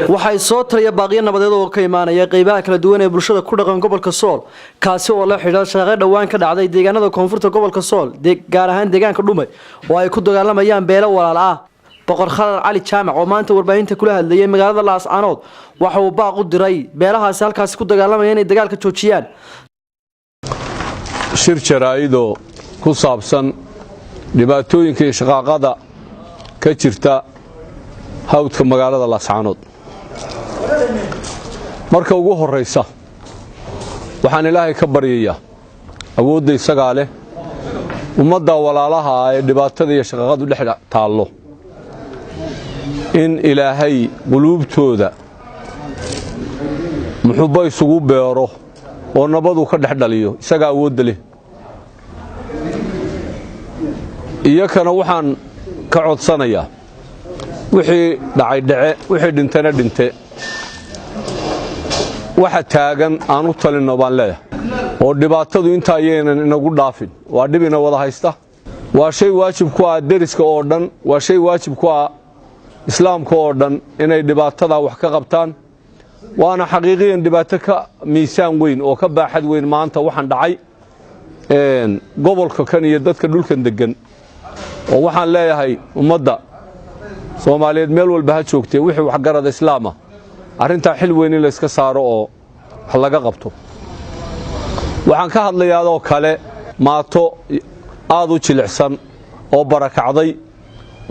waxay soo taraya baaqiyo nabadeed oo ka imaanaya qaybaha kala duwan ee bulshada ku dhaqan gobolka Sool kaasi oo la xidhiidha shaqo dhawaan ka dhacday deegaanada koonfurta gobolka Sool gaar ahaan deegaanka Dhumay oo ay ku dagaalamayaan beelo walaal ah boqor Khadar Ali Jaamac oo maanta warbaahinta kula hadlayay magaalada Laascaanood waxa uu baaq u diray beelahaas halkaas ku dagaalamaya inay dagaalka joojiyaan shir jaraa'ido ku saabsan dhibaatooyinka shaqaaqada ka jirta hawdka magaalada Laascaanood marka ugu horeysa waxaan Ilaahay ka baryayaa awoodda isaga leh ummadda walaalaha ee dhibaatada iyo shaqaaqadu dhex taalo in Ilaahay quluubtooda muxubba isugu beero oo nabadu ka dhex dhaliyo isaga awood leh iyakana waxaan ka codsanayaa wixii dhacay dhace wixii dhintana dhinte waxa taagan aan u talino baan leeyahay oo dhibaatadu inta ayeenan inagu dhaafin waa dhibina wada haysta waa shay waajib ku ah deriska oo dhan waa shay waajib ku ah islaamka oo dhan inay dhibaatada wax ka qabtaan waana xaqiiqiyan dhibaato ka miisaan weyn oo ka baaxad weyn maanta waxaan dhacay gobolka kan iyo dadka dhulkan degan oo waxaan leeyahay ummadda Soomaaliyeed meel walba ha joogtay wixii wax garad islaama arinta xil weyn in la iska saaro oo wax laga qabto waxaan ka hadlayaa oo kale maato aad u jilicsan oo barakacday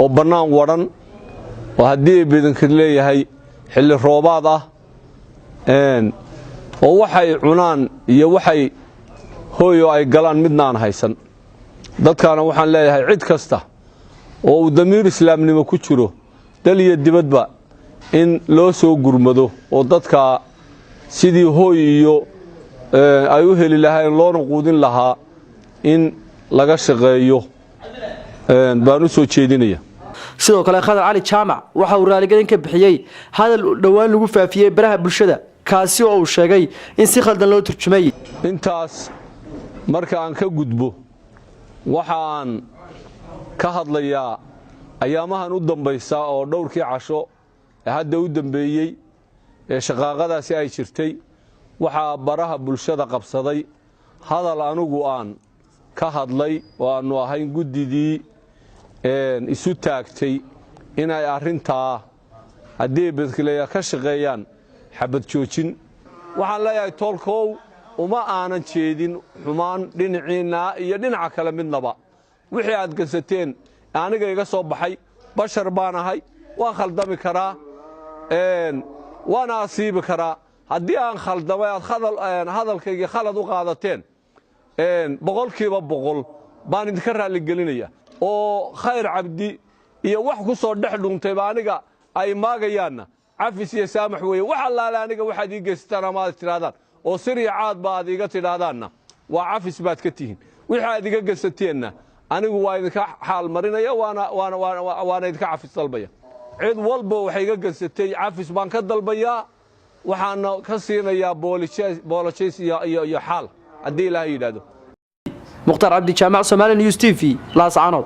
oo banaan waran oo hadii bidanka leeyahay xilli roobaad ah oo waxay cunaan iyo waxay hooyo ay galaan midnaan haysan dadkana waxaan leeyahay cid kasta oo damiir islaamnimo ku jiro daliya dibadba in loo soo gurmado oo dadka sidii hooy iyo ay u heli lahayn loona quudin lahaa in laga shaqeeyo baan u soo jeedinaya sidoo kale Khadar Ali Jaamac waxa uu raaligelin ka bixiyay hadal dhawaan lagu faafiyay baraha bulshada kaasi oo uu sheegay in si khaldan loo turjumay intaas marka aan ka gudbo waxaan ka hadlayaa ayaamahan u dambaysa oo dhowrkii casho hadda u dambeeyay ee shaqaaqadaasi ay jirtay waxa baraha bulshada qabsaday hadal anigu aan ka hadlay oo aanu ahayn gudidii isu taagtay inay arintaa hadii bedkaleeya ka shaqeeyaan xabad joojin waxaan leeyahay tolkow uma aanan jeedin xumaan dhinaciina iyo dhinaca kale midnaba wixii aad gasateen aniga iga soo baxay bashar baan ahay waan khaldami karaa waana asiibi karaa haddii aan khaldamay aad hadalkayga khalad u qaadateen boqolkiiba boqol baan idinka raaligelinaya oo khayr cabdi iyo wax ku soo dhex dhuntay aniga ay maagayaanna cafis iyo saamax weeye wax allaale aniga waxaad ii geystaan ama aad tiraadaan oo siriya caad baad iga tidhaahdaanna waa cafis baad ka tihiin wixii aad iga gasateenna anigu waa idinka xaal marinaya waana idinka cafis dalbaya cid walba waxay iga gasatay cafis baan ka dalbayaa waxaana ka siinayaa boolijeys iyo xaal haddii Ilaahay yidhaahdo Mukhtaar Abdi Jaamac Somali News TV Laascaanood